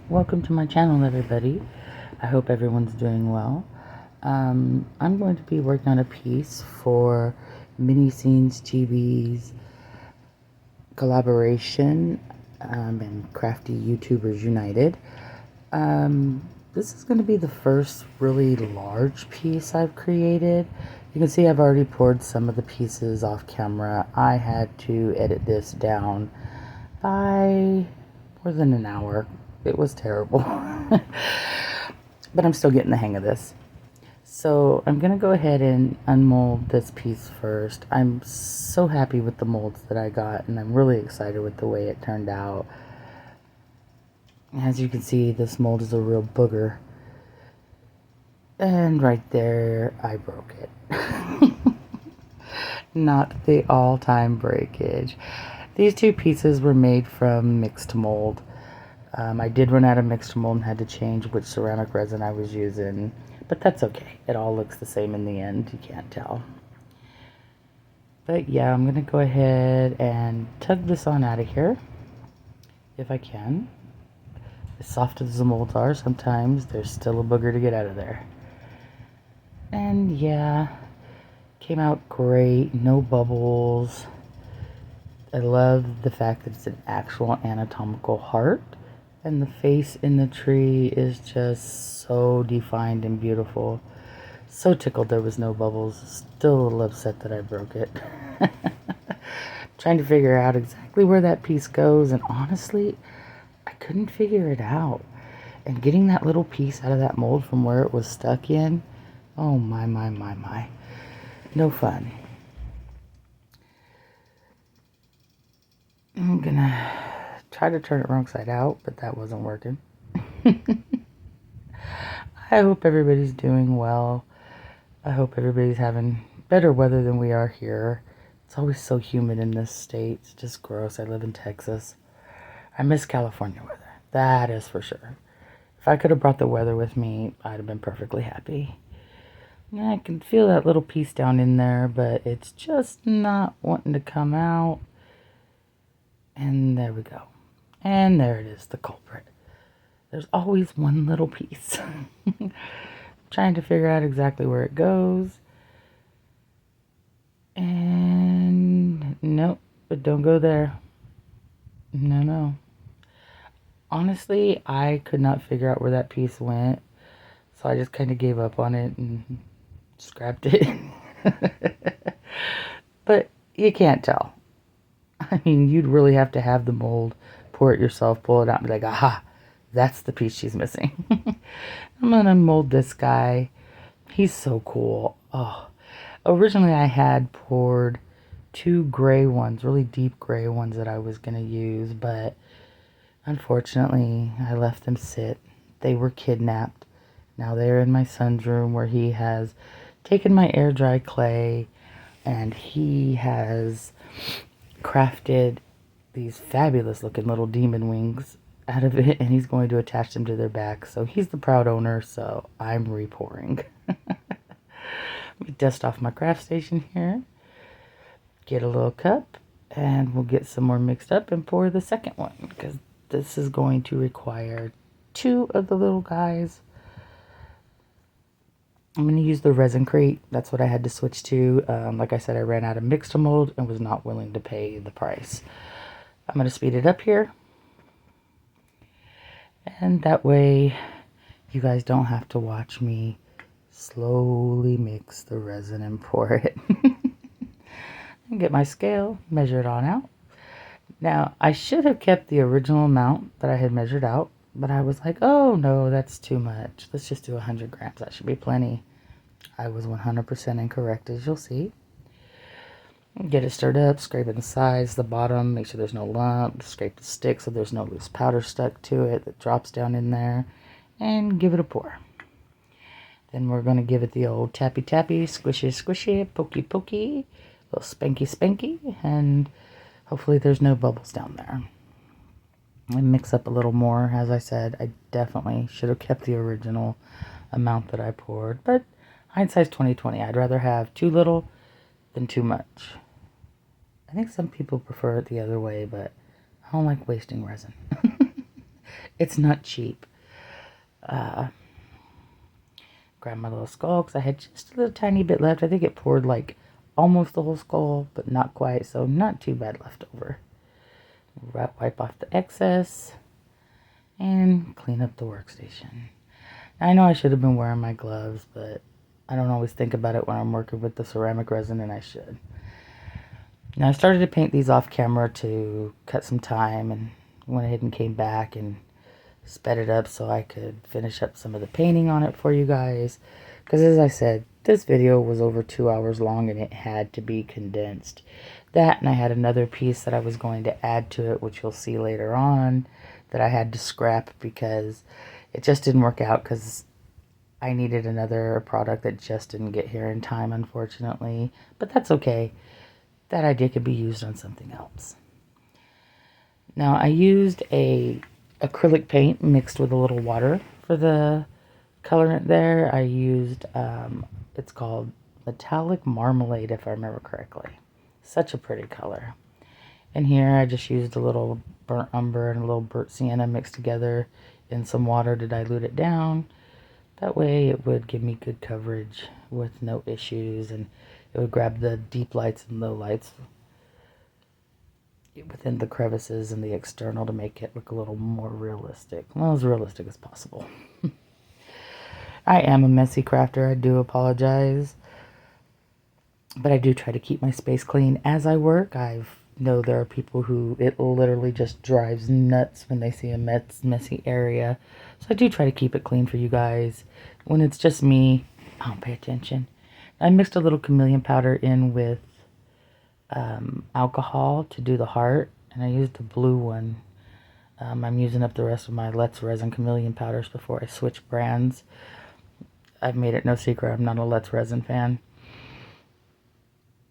Welcome to my channel, everybody. I hope everyone's doing well. I'm going to be working on a piece for Mini Scenes GB's collaboration and Crafty YouTubers United. This is going to be the first really large piece I've created. You can see I've already poured some of the pieces off camera. I had to edit this down by more than an hour. It was terrible. But I'm still getting the hang of this. So I'm going to go ahead and unmold this piece first. I'm so happy with the molds that I got, and I'm really excited with the way it turned out. As you can see, this mold is a real booger. And right there, I broke it. Not the all-time breakage. These two pieces were made from mixed mold. I did run out of mixed mold and had to change which ceramic resin I was using, but that's okay. It all looks the same in the end. You can't tell. But yeah, I'm going to go ahead and tug this on out of here, if I can. As soft as the molds are, sometimes there's still a booger to get out of there. And yeah, came out great. No bubbles. I love the fact that it's an actual anatomical heart. And the face in the tree is just so defined and beautiful. So tickled there was no bubbles. Still a little upset that I broke it. Trying to figure out exactly where that piece goes, and honestly, I couldn't figure it out. And getting that little piece out of that mold from where it was stuck in, oh my. No fun. I'm gonna try to turn it wrong side out, but that wasn't working. I hope everybody's doing well. I hope everybody's having better weather than we are here. It's always so humid in this state. It's just gross. I live in Texas. I miss California weather. That is for sure. If I could have brought the weather with me, I'd have been perfectly happy. I can feel that little piece down in there, but it's just not wanting to come out. And there we go. And there it is, the culprit. There's always one little piece. Trying to figure out exactly where it goes. And nope, but don't go there. No. Honestly, I could not figure out where that piece went. So I just kind of gave up on it and scrapped it. But you can't tell. I mean, you'd really have to have the mold, pour it yourself, pull it out, and be like, aha, that's the piece she's missing. I'm going to mold this guy. He's so cool. Oh, originally I had poured two gray ones, really deep gray ones that I was going to use, but unfortunately I left them sit. They were kidnapped. Now they're in my son's room where he has taken my air dry clay and he has crafted these fabulous looking little demon wings out of it, and he's going to attach them to their back. So he's the proud owner, so I'm repouring. Let me dust off my craft station here, get a little cup, and we'll get some more mixed up and pour the second one, because this is going to require two of the little guys. I'm going to use the resin crate. That's what I had to switch to. Like I said, I ran out of mixed mold and was not willing to pay the price. I'm going to speed it up here. And that way you guys don't have to watch me slowly mix the resin and pour it. And get my scale, measure it on out. Now, I should have kept the original amount that I had measured out, but I was like, oh no, that's too much. Let's just do 100 grams. That should be plenty. I was 100% incorrect, as you'll see. Get it stirred up, scrape it the sides, the bottom, make sure there's no lump, scrape the stick so there's no loose powder stuck to it that drops down in there, and give it a pour. Then we're going to give it the old tappy, squishy, pokey, little spanky, and hopefully there's no bubbles down there. And mix up a little more. As I said, I definitely should have kept the original amount that I poured, but hindsight's 20/20. I'd rather have too little than too much. I think some people prefer it the other way, but I don't like wasting resin. It's not cheap. Grab my little skull because I had just a little tiny bit left. I think it poured like almost the whole skull, but not quite, so not too bad left over. Wipe off the excess and clean up the workstation. I know I should have been wearing my gloves, but I don't always think about it when I'm working with the ceramic resin, and I should. Now I started to paint these off camera to cut some time, and went ahead and came back and sped it up so I could finish up some of the painting on it for you guys. Because as I said, this video was over 2 hours long and it had to be condensed. That, and I had another piece that I was going to add to it, which you'll see later on, that I had to scrap because it just didn't work out because I needed another product that just didn't get here in time, unfortunately. But that's okay. That idea could be used on something else. Now I used a acrylic paint mixed with a little water for the colorant there. I used, it's called Metallic Marmalade, if I remember correctly. Such a pretty color. And here I just used a little burnt umber and a little burnt sienna mixed together in some water to dilute it down. That way it would give me good coverage with no issues, and it would grab the deep lights and low lights within the crevices and the external to make it look a little more realistic. Well, as realistic as possible. I am a messy crafter, I do apologize. But I do try to keep my space clean as I work. I know there are people who it literally just drives nuts when they see a messy area. So I do try to keep it clean for you guys. When it's just me, I don't pay attention. I mixed a little chameleon powder in with alcohol to do the heart, and I used the blue one. I'm using up the rest of my Let's Resin chameleon powders before I switch brands. I've made it no secret I'm not a Let's Resin fan,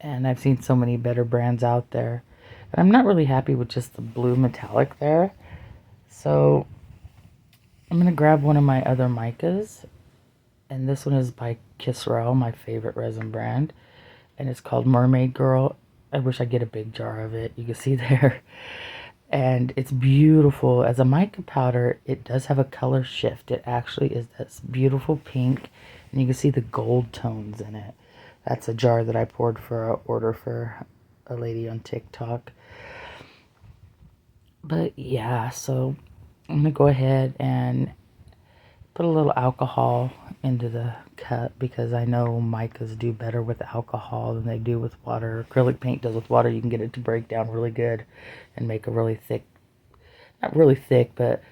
and I've seen so many better brands out there, and I'm not really happy with just the blue metallic there. So I'm going to grab one of my other micas, and this one is by Kisrael, my favorite resin brand, and it's called Mermaid Girl. I wish I get a big jar of it. You can see there. And it's beautiful. As a mica powder, it does have a color shift. It actually is this beautiful pink, and you can see the gold tones in it. That's a jar that I poured for an order for a lady on TikTok. But yeah, so I'm going to go ahead and put a little alcohol into the cup because I know micas do better with alcohol than they do with water. Acrylic paint does with water. You can get it to break down really good and make a really thick, not really thick, but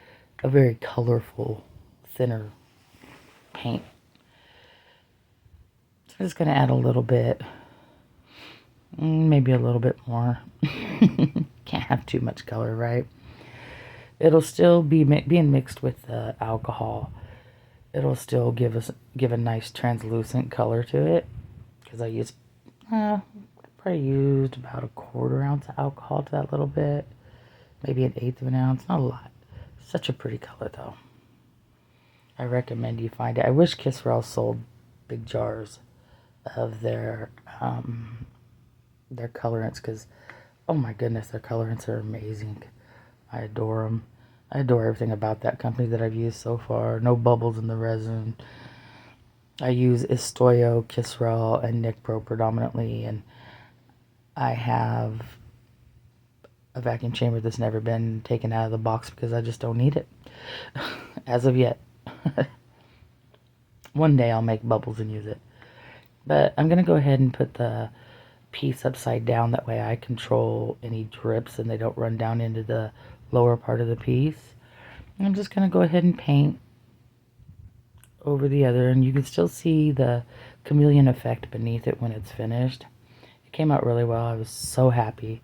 a very colorful, thinner paint. So I'm just going to add a little bit, maybe a little bit more. Can't have too much color, right? It'll still be being mixed with the alcohol. It'll still give a nice translucent color to it, because I used probably used about 1/4 ounce of alcohol to that little bit, maybe 1/8 of an ounce, not a lot. Such a pretty color though. I recommend you find it. I wish Kisrael sold big jars of their colorants, because oh my goodness, their colorants are amazing. I adore them. I adore everything about that company that I've used so far. No bubbles in the resin. I use Estoyo, Kisrael, and Nicpro predominantly, and I have a vacuum chamber that's never been taken out of the box because I just don't need it. As of yet. One day I'll make bubbles and use it. But I'm going to go ahead and put the piece upside down. That way I control any drips and they don't run down into the lower part of the piece. And I'm just going to go ahead and paint over the other, and you can still see the chameleon effect beneath it when it's finished. It came out really well. I was so happy.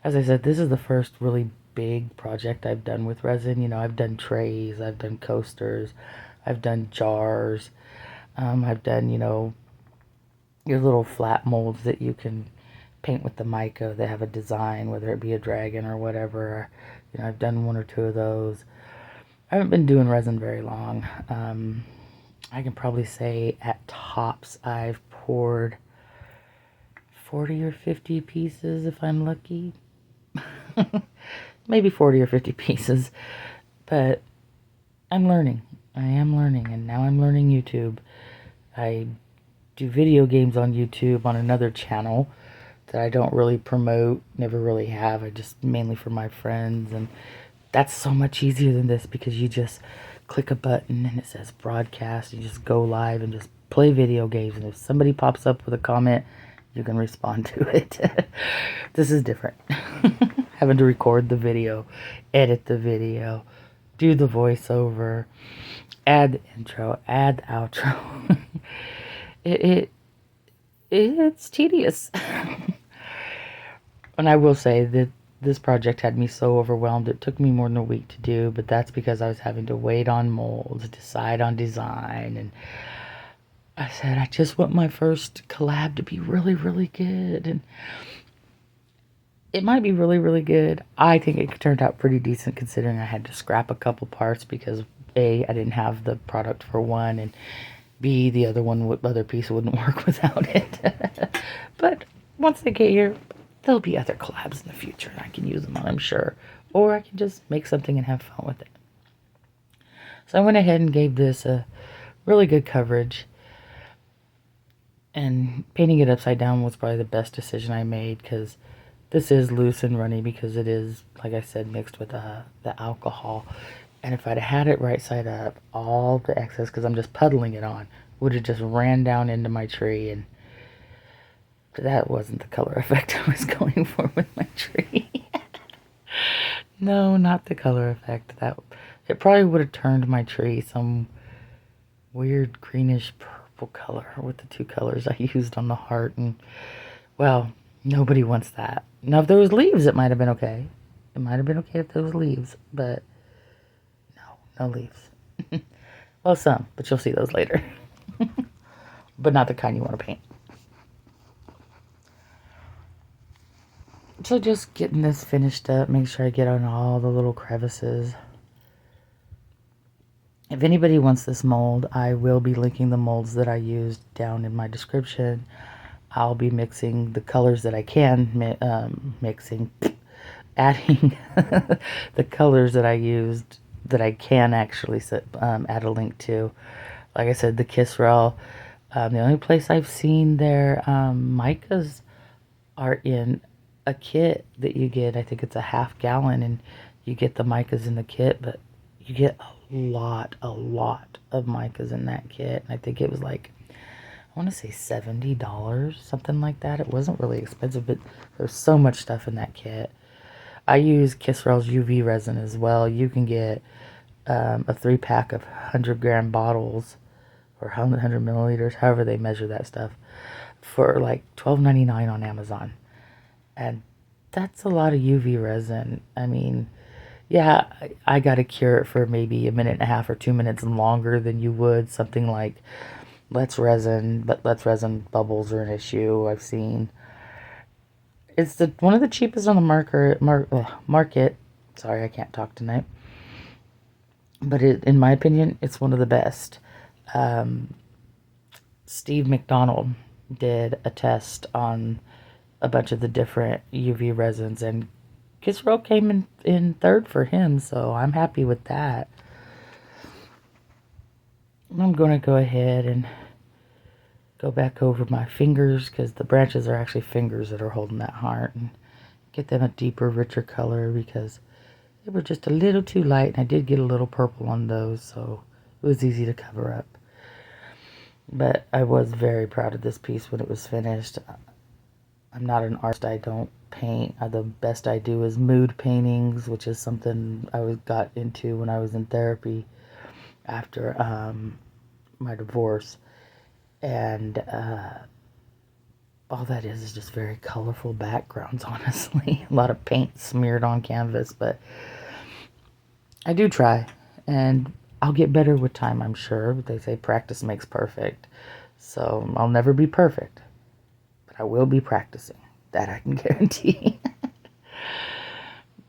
As I said, this is the first really big project I've done with resin. You know, I've done trays, I've done coasters, I've done jars, I've done, you know, your little flat molds that you can paint with the mica. They have a design, whether it be a dragon or whatever. You know, I've done 1 or 2 of those. I haven't been doing resin very long. I can probably say at tops I've poured 40 or 50 pieces if I'm lucky. Maybe 40 or 50 pieces. But I'm learning. I am learning, and now I'm learning YouTube. I do video games on YouTube on another channel that I don't really promote, never really have. I just mainly for my friends, and that's so much easier than this because you just click a button and it says broadcast. You just go live and just play video games, and if somebody pops up with a comment, you can respond to it. This is different. Having to record the video, edit the video, do the voiceover, add the intro, add the outro. It's tedious. And I will say that this project had me so overwhelmed, it took me more than a week to do, but that's because I was having to wait on molds, decide on design, and I said, I just want my first collab to be really, really good, and it might be really, really good. I think it turned out pretty decent considering I had to scrap a couple parts because A, I didn't have the product for one, and B, the other piece wouldn't work without it. But once they get here, there'll be other collabs in the future, and I can use them on, I'm sure. Or I can just make something and have fun with it. So I went ahead and gave this a really good coverage. And painting it upside down was probably the best decision I made because this is loose and runny because it is, like I said, mixed with the alcohol. And if I'd had it right side up, all the excess, because I'm just puddling it on, would have just ran down into my tree, and that wasn't the color effect I was going for with my tree. No, not the color effect. It probably would have turned my tree some weird greenish purple color with the two colors I used on the heart, and well, nobody wants that. Now, if there was leaves, it might have been okay. It might have been okay if there was leaves, but no leaves. Well, some, but you'll see those later. But not the kind you want to paint. So just getting this finished up, make sure I get on all the little crevices. If anybody wants this mold, I will be linking the molds that I used down in my description. I'll be mixing the colors that I can, adding the colors that I used that I can actually add a link to. Like I said, the Kisrael, the only place I've seen their micas are in a kit that you get. I think it's a half gallon, and you get the micas in the kit, but you get a lot of micas in that kit. And I think it was like, I want to say $70, something like that. It wasn't really expensive, but there's so much stuff in that kit. I use Kisrael's UV resin as well. You can get a 3-pack of 100-gram bottles, or 100 milliliters, however they measure that stuff, for like $12.99 on Amazon. And that's a lot of UV resin. I mean, yeah, I got to cure it for maybe a minute and a half or 2 minutes longer than you would something like Let's Resin, but Let's Resin bubbles are an issue I've seen. It's one of the cheapest on the market. Sorry, I can't talk tonight. But in my opinion, it's one of the best. Steve McDonald did a test on a bunch of the different UV resins, and Kisrael came in third for him, so I'm happy with that. I'm going to go ahead and go back over my fingers, because the branches are actually fingers that are holding that heart, and get them a deeper, richer color, because they were just a little too light, and I did get a little purple on those, so it was easy to cover up. But I was very proud of this piece when it was finished. I'm not an artist. I don't paint. The best I do is mood paintings, which is something I got into when I was in therapy after my divorce. And all that is just very colorful backgrounds, honestly. A lot of paint smeared on canvas, but I do try, and I'll get better with time, I'm sure. But they say practice makes perfect, so I'll never be perfect, but I will be practicing. That I can guarantee.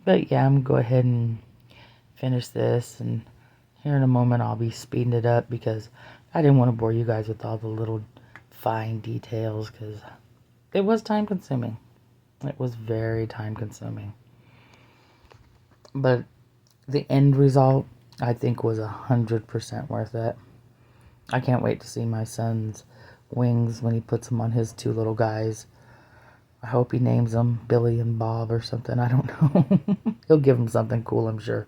But yeah, I'm going to go ahead and finish this, and here in a moment I'll be speeding it up because I didn't want to bore you guys with all the little fine details, because it was time consuming. It was very time consuming. But the end result I think was 100% worth it. I can't wait to see my son's wings when he puts them on his two little guys. I hope he names them Billy and Bob or something. I don't know. He'll give them something cool, I'm sure.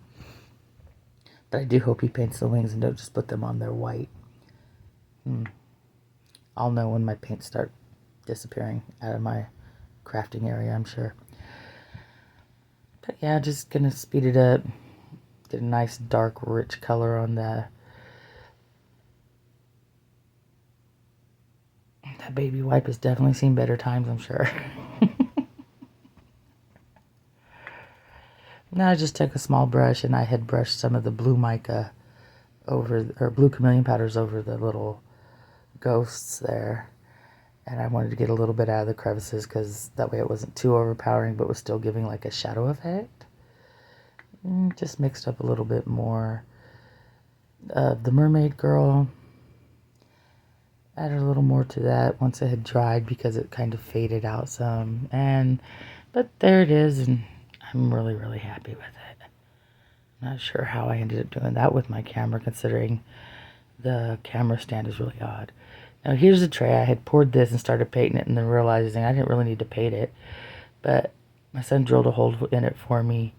But I do hope he paints the wings and don't just put them on there white. I'll know when my paints start disappearing out of my crafting area, I'm sure. But yeah, just gonna speed it up. Get a nice dark rich color on that baby wipe has definitely seen better times, I'm sure. Now I just took a small brush and I had brushed some of the blue mica over, or blue chameleon powders over the little ghosts there. And I wanted to get a little bit out of the crevices because that way it wasn't too overpowering but was still giving like a shadow effect. Just mixed up a little bit more of the mermaid girl. Added a little more to that once it had dried because it kind of faded out some. But there it is, and I'm really, really happy with it. Not sure how I ended up doing that with my camera, considering the camera stand is really odd. Now here's the tray. I had poured this and started painting it and then realizing I didn't really need to paint it. But my son drilled a hole in it for me,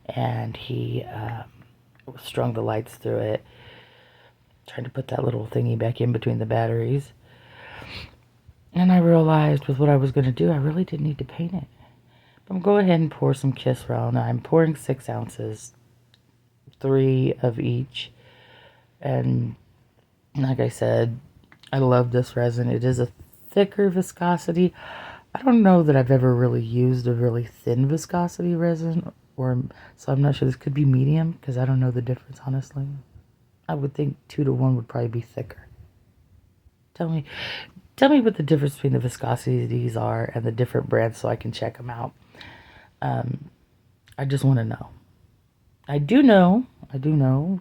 and he strung the lights through it, trying to put that little thingy back in between the batteries. And I realized with what I was going to do, I really didn't need to paint it. But I'm going to go ahead and pour some Kiss Round. I'm pouring 6 ounces, 3 of each. And like I said, I love this resin. It is a thicker viscosity. I don't know that I've ever really used a really thin viscosity resin, so I'm not sure. This could be medium because I don't know the difference, honestly. I would think 2 to 1 would probably be thicker. Tell me what the difference between the viscosities are and the different brands so I can check them out. I just want to know. I do know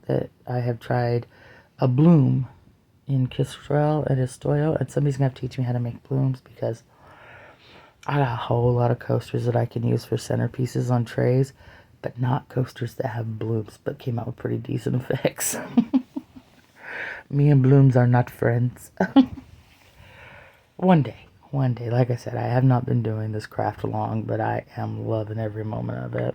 that I have tried a bloom in Kistrel and Estoyo, and somebody's going to have to teach me how to make blooms because I got a whole lot of coasters that I can use for centerpieces on trays, but not coasters that have blooms, but came out with pretty decent effects. Me and blooms are not friends. One day, like I said, I have not been doing this craft long, but I am loving every moment of it.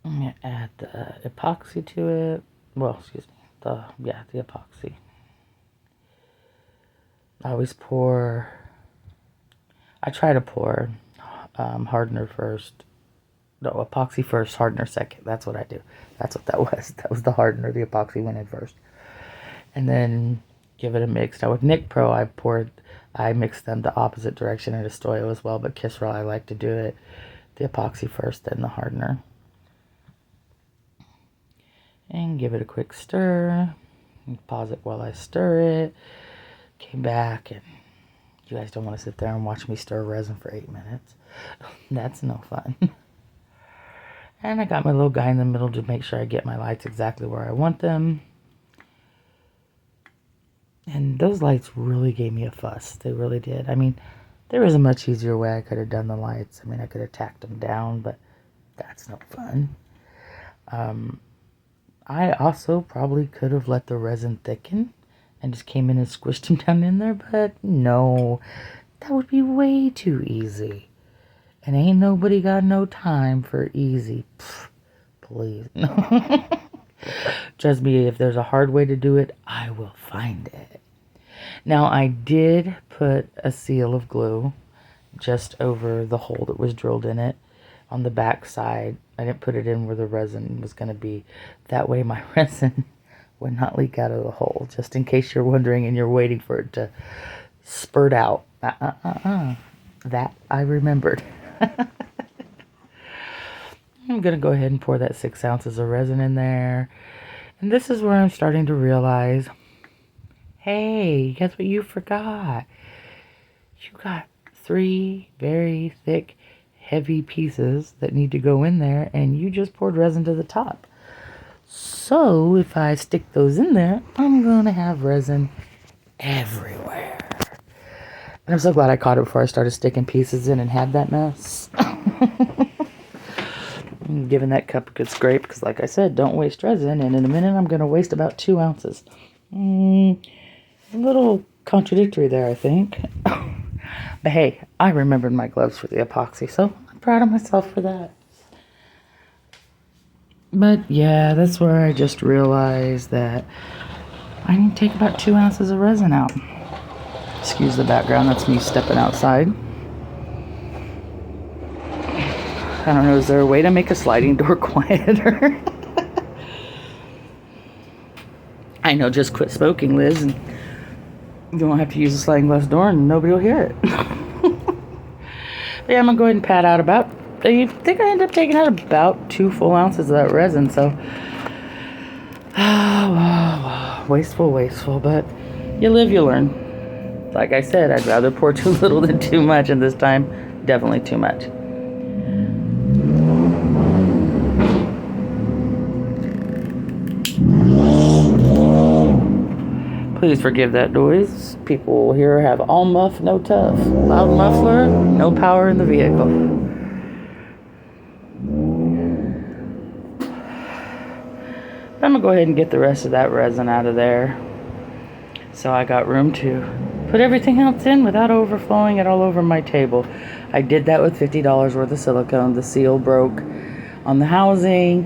I'm going to add the epoxy to it. Well, excuse me, the epoxy. I try to pour hardener first. No, epoxy first, hardener second. That's what I do. That's what that was. That was the hardener. The epoxy went in first. And then give it a mix. Now with Nick Pro, I mixed them the opposite direction at Estoyo as well, but Kiss Raw, I like to do it the epoxy first, then the hardener. And give it a quick stir. And pause it while I stir it. Came back, and you guys don't want to sit there and watch me stir resin for 8 minutes. That's no fun. And I got my little guy in the middle to make sure I get my lights exactly where I want them. And those lights really gave me a fuss. They really did. I mean, there was a much easier way I could have done the lights. I mean, I could have tacked them down, but that's no fun. I also probably could have let the resin thicken and just came in and squished them down in there, but no, that would be way too easy. And ain't nobody got no time for easy. Pfft, please. Trust me, if there's a hard way to do it, I will find it. Now, I did put a seal of glue just over the hole that was drilled in it on the back side. I didn't put it in where the resin was going to be. That way my resin would not leak out of the hole, just in case you're wondering and you're waiting for it to spurt out. That I remembered. I'm going to go ahead and pour that 6 ounces of resin in there. And this is where I'm starting to realize, hey, guess what you forgot? You got 3 very thick, heavy pieces that need to go in there, and you just poured resin to the top. So if I stick those in there, I'm going to have resin everywhere. And I'm so glad I caught it before I started sticking pieces in and had that mess. I'm giving that cup a good scrape because, like I said, don't waste resin. And in a minute, I'm going to waste about 2 ounces. A little contradictory there, I think. But hey, I remembered my gloves for the epoxy, so I'm proud of myself for that. But yeah, that's where I just realized that I need to take about 2 ounces of resin out. Excuse the background, that's me stepping outside. I don't know, is there a way to make a sliding door quieter? I know, just quit smoking, Liz, and you won't have to use a sliding glass door and nobody will hear it. But yeah, I'm going to go ahead and pat out about, I think I ended up taking out about 2 full ounces of that resin, so wasteful, but you live, you learn. Like I said, I'd rather pour too little than too much, and this time, definitely too much. Please forgive that noise. People here have all muff, no tough. Loud muffler, no power in the vehicle. I'm going to go ahead and get the rest of that resin out of there. So I got room to put everything else in without overflowing it all over my table. I did that with $50 worth of silicone. The seal broke on the housing.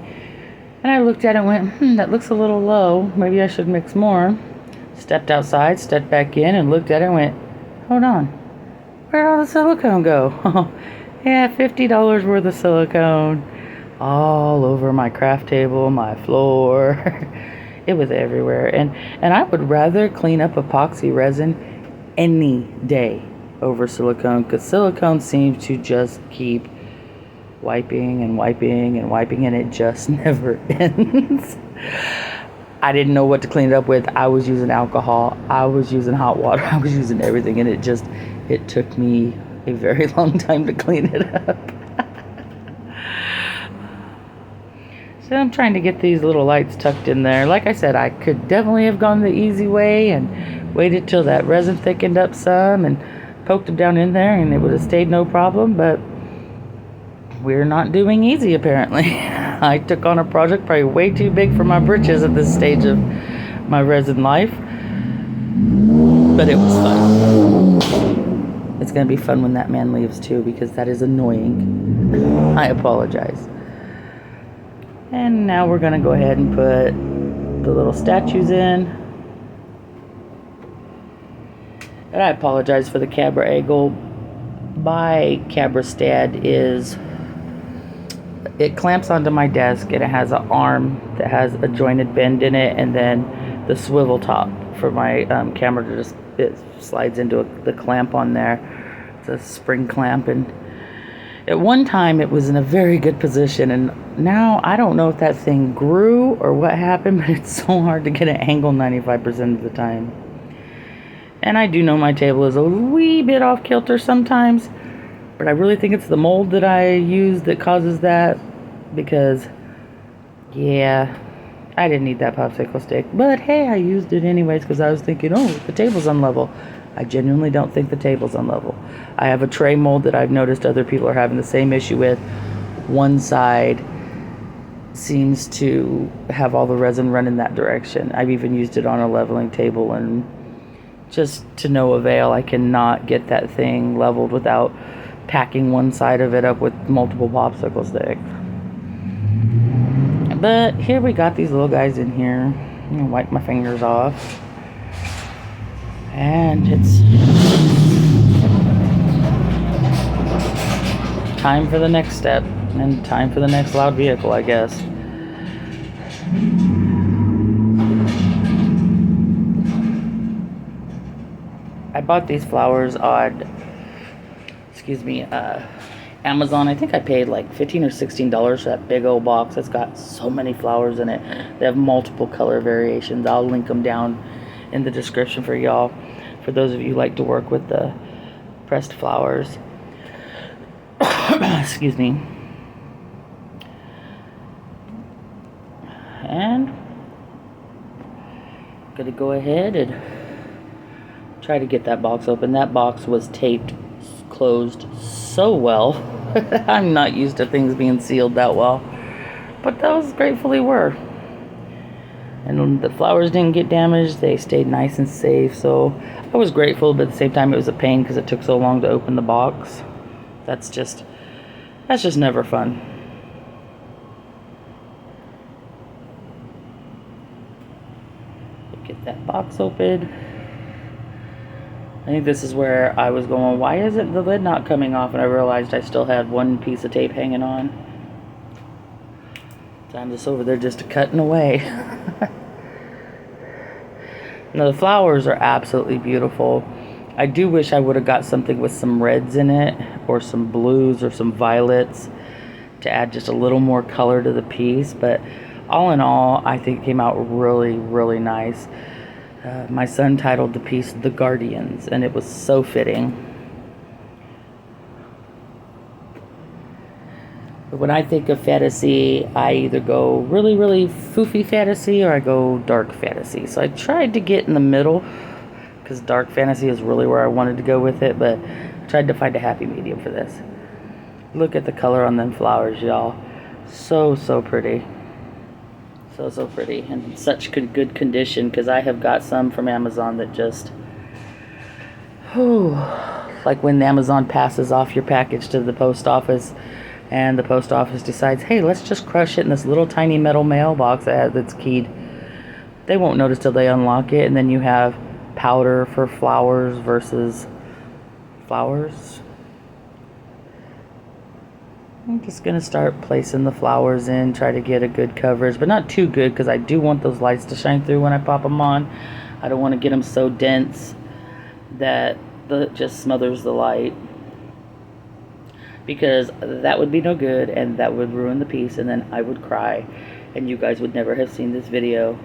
And I looked at it and went, that looks a little low. Maybe I should mix more. Stepped outside, stepped back in, and looked at it and went, hold on. Where'd all the silicone go? Yeah, $50 worth of silicone. All over my craft table, my floor. It was everywhere. And I would rather clean up epoxy resin any day over silicone, because silicone seems to just keep wiping, and it just never ends. I didn't know what to clean it up with. I was using alcohol, I was using hot water, I was using everything, and it took me a very long time to clean it up. So I'm trying to get these little lights tucked in there. Like I said, I could definitely have gone the easy way and waited till that resin thickened up some and poked them down in there, and it would have stayed no problem, but we're not doing easy apparently. I took on a project probably way too big for my britches at this stage of my resin life, but it was fun. It's going to be fun when that man leaves too, because that is annoying. I apologize. And now we're going to go ahead and put the little statues in. And I apologize for the camera angle. My camera stand it clamps onto my desk, and it has an arm that has a jointed bend in it, and then the swivel top for my camera to just, it slides into the clamp on there. It's a spring clamp, and at one time it was in a very good position, and now I don't know if that thing grew or what happened, but it's so hard to get an angle 95% of the time. And I do know my table is a wee bit off kilter sometimes, but I really think it's the mold that I use that causes that, because yeah, I didn't need that popsicle stick, but hey, I used it anyways because I was thinking, oh, the table's unlevel. I genuinely don't think the table's unlevel. I have a tray mold that I've noticed other people are having the same issue with. One side seems to have all the resin run in that direction. I've even used it on a leveling table, and just to no avail. I cannot get that thing leveled without packing one side of it up with multiple popsicle sticks. But here we got these little guys in here. I'm gonna wipe my fingers off. And it's time for the next step, and time for the next loud vehicle, I guess. I bought these flowers on, Amazon. I think I paid like $15 or $16 for that big old box. It's got so many flowers in it. They have multiple color variations. I'll link them down in the description for y'all, for those of you who like to work with the pressed flowers. Excuse me. And I'm gonna go ahead and try to get that box open. That box was taped closed so well. I'm not used to things being sealed that well, but those gratefully were. And the flowers didn't get damaged. They stayed nice and safe, so I was grateful, but at the same time it was a pain because it took so long to open the box. That's just never fun. Get that box open. I think this is where I was going, why isn't the lid not coming off? And I realized I still had one piece of tape hanging on. So I'm just over there just cutting away. Now the flowers are absolutely beautiful. I do wish I would have got something with some reds in it, or some blues, or some violets, to add just a little more color to the piece. But all in all, I think it came out really, really nice. My son titled the piece The Guardians, and it was so fitting. But when I think of fantasy, I either go really, really foofy fantasy, or I go dark fantasy. So I tried to get in the middle, because dark fantasy is really where I wanted to go with it, but I tried to find a happy medium for this. Look at the color on them flowers, y'all. So, so pretty. So, so pretty, and such good condition, because I have got some from Amazon that just, like when Amazon passes off your package to the post office, and the post office decides, hey, let's just crush it in this little tiny metal mailbox that's keyed. They won't notice till they unlock it, and then you have powder for flowers versus flowers. I'm just going to start placing the flowers in, try to get a good coverage, but not too good, because I do want those lights to shine through when I pop them on. I don't want to get them so dense that it just smothers the light, because that would be no good, and that would ruin the piece, and then I would cry, and you guys would never have seen this video.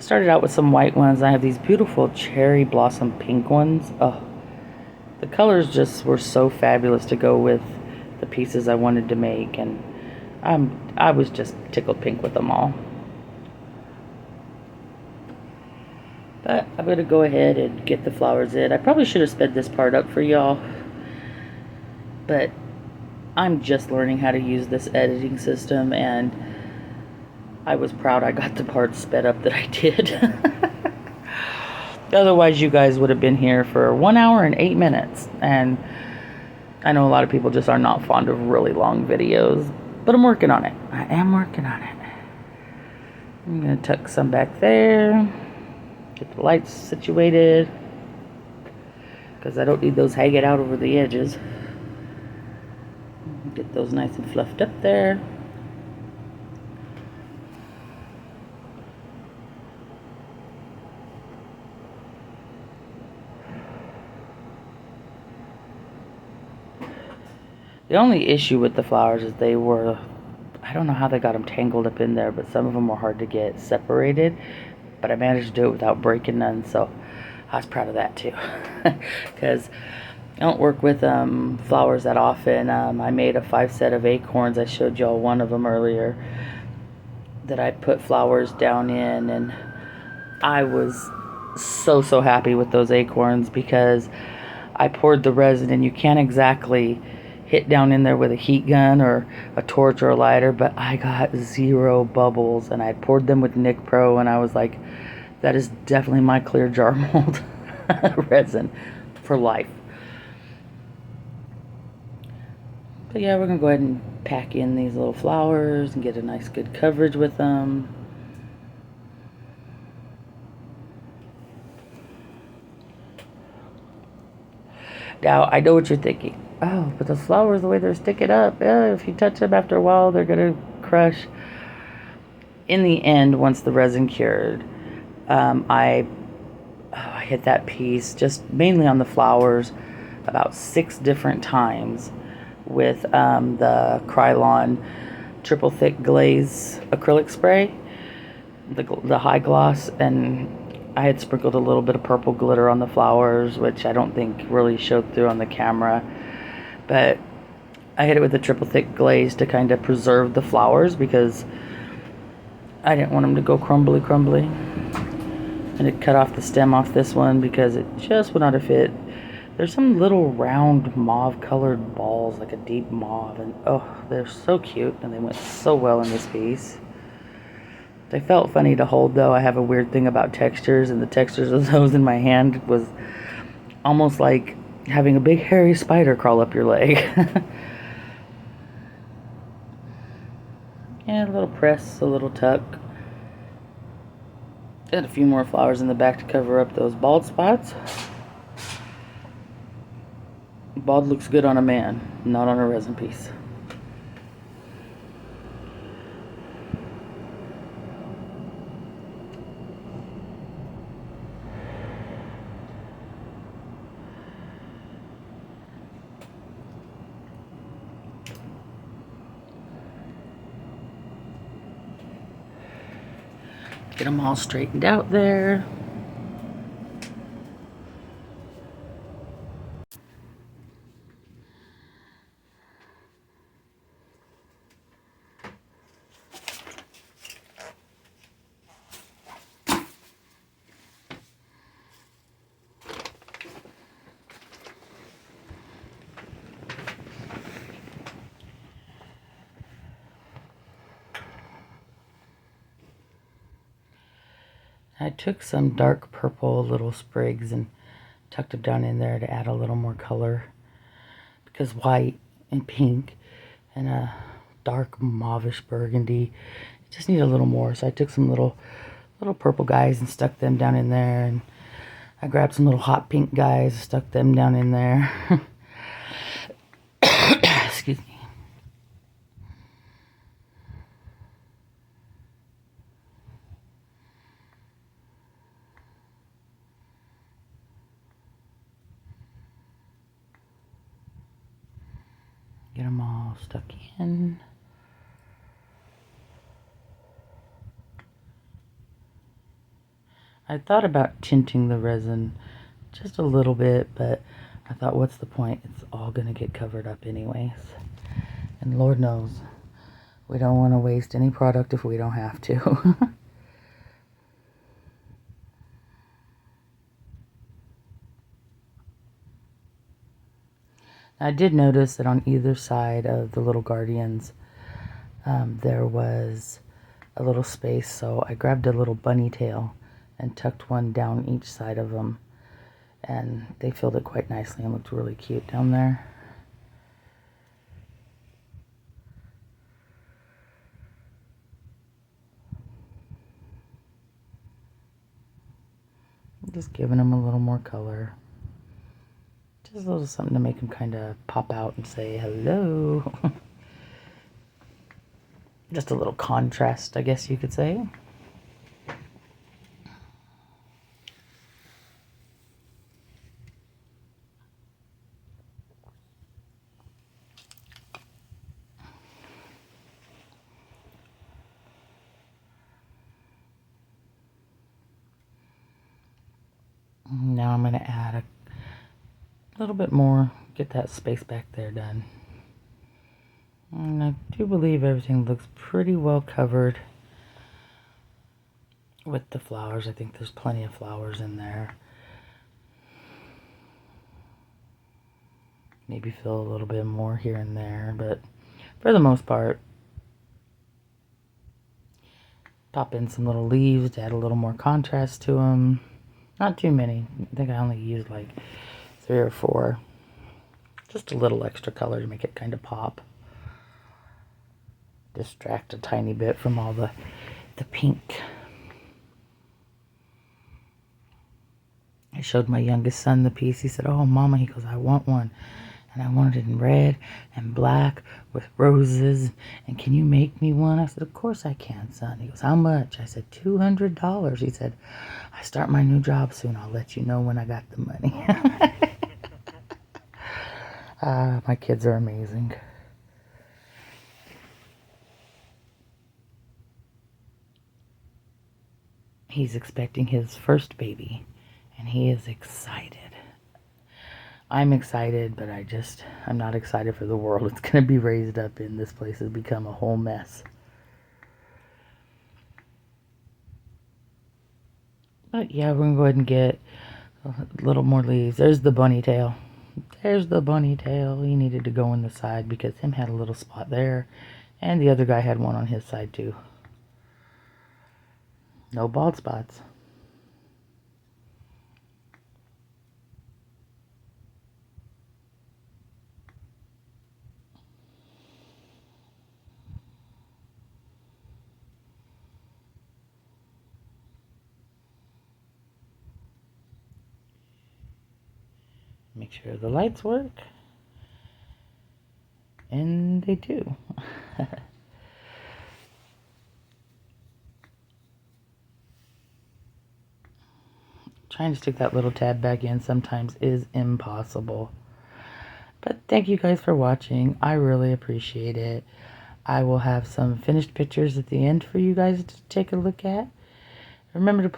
Started out with some white ones. I have these beautiful cherry blossom pink ones. Oh, the colors just were so fabulous to go with the pieces I wanted to make, and I was just tickled pink with them all. But I'm going to go ahead and get the flowers in. I probably should have sped this part up for y'all, but I'm just learning how to use this editing system, and I was proud I got the parts sped up that I did. Otherwise, you guys would have been here for 1 hour and 8 minutes. And I know a lot of people just are not fond of really long videos, but I'm working on it. I am working on it. I'm going to tuck some back there. Get the lights situated, because I don't need those hanging out over the edges. Get those nice and fluffed up there. The only issue with the flowers is they were, I don't know how they got them tangled up in there, but some of them were hard to get separated. But I managed to do it without breaking none, so I was proud of that too. Because I don't work with flowers that often. I made a 5 set of acorns. I showed y'all one of them earlier that I put flowers down in, and I was so happy with those acorns, because I poured the resin, and you can't exactly hit down in there with a heat gun or a torch or a lighter, but I got 0 bubbles, and I poured them with Nick Pro, and I was like, that is definitely my clear jar mold resin for life. But yeah, we're gonna go ahead and pack in these little flowers and get a nice good coverage with them. Now, I know what you're thinking. Oh, but the flowers, the way they're sticking up, if you touch them after a while, they're going to crush. In the end, once the resin cured, I hit that piece just mainly on the flowers about 6 different times with the Krylon triple thick glaze acrylic spray, the high gloss, and I had sprinkled a little bit of purple glitter on the flowers, which I don't think really showed through on the camera. But I hit it with the triple thick glaze to kind of preserve the flowers, because I didn't want them to go crumbly. And it cut off the stem off this one because it just would not have fit. There's some little round mauve colored balls, like a deep mauve, and oh, they're so cute, and they went so well in this piece. They felt funny to hold, though. I have a weird thing about textures, and the textures of those in my hand was almost like having a big hairy spider crawl up your leg. And a little press, a little tuck. Got a few more flowers in the back to cover up those bald spots. Bald looks good on a man, not on a resin piece. Get them all straightened out there. I took some dark purple little sprigs and tucked them down in there to add a little more color, because white and pink and a dark mauvish burgundy just need a little more. So I took some little purple guys and stuck them down in there, and I grabbed some little hot pink guys, stuck them down in there. Excuse me. Get them all stuck in. I thought about tinting the resin just a little bit, but I thought, what's the point? It's all going to get covered up anyways. And Lord knows, we don't want to waste any product if we don't have to. I did notice that on either side of the little guardians, there was a little space, so I grabbed a little bunny tail and tucked one down each side of them, and they filled it quite nicely and looked really cute down there. Just giving them a little more color. Just a little something to make them kind of pop out and say hello. Just a little contrast, I guess you could say. Now I'm going to add a little bit more, get that space back there done. And I do believe everything looks pretty well covered with the flowers. I think there's plenty of flowers in there. Maybe fill a little bit more here and there, but for the most part, pop in some little leaves to add a little more contrast to them. Not too many. I think I only used like 3 or 4. Just a little extra color to make it kind of pop. Distract a tiny bit from all the pink. I showed my youngest son the piece. He said, "Oh, Mama," he goes, "I want one. And I want it in red and black with roses. And can you make me one?" I said, "Of course I can, son." He goes, "How much?" I said, $200. He said, "I start my new job soon. I'll let you know when I got the money." My kids are amazing. He's expecting his first baby, and he is excited. I'm excited, but I'm not excited for the world it's going to be raised up in. This place has become a whole mess. But yeah, we're going to go ahead and get a little more leaves. There's the bunny tail. There's the bunny tail. He needed to go in the side because him had a little spot there. And the other guy had one on his side too. No bald spots. Make sure the lights work. And they do. Trying to stick that little tab back in sometimes is impossible. But thank you guys for watching. I really appreciate it. I will have some finished pictures at the end for you guys to take a look at. Remember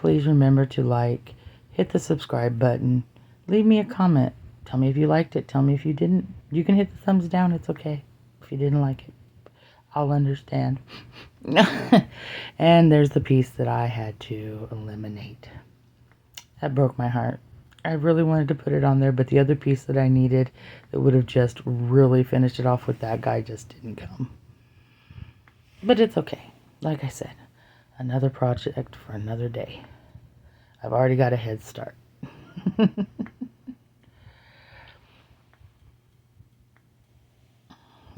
to like, hit the subscribe button, leave me a comment. Tell me if you liked it. Tell me if you didn't. You can hit the thumbs down. It's okay if you didn't like it. I'll understand. And there's the piece that I had to eliminate. That broke my heart. I really wanted to put it on there, but the other piece that I needed that would have just really finished it off with that guy just didn't come. But it's okay. Like I said, another project for another day. I've already got a head start.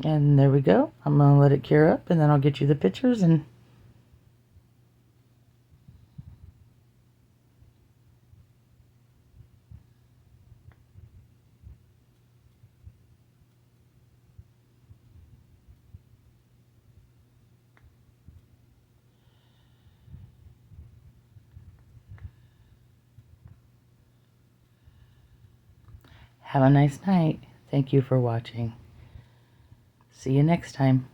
And there we go. I'm going to let it cure up, and then I'll get you the pictures. And have a nice night. Thank you for watching. See you next time.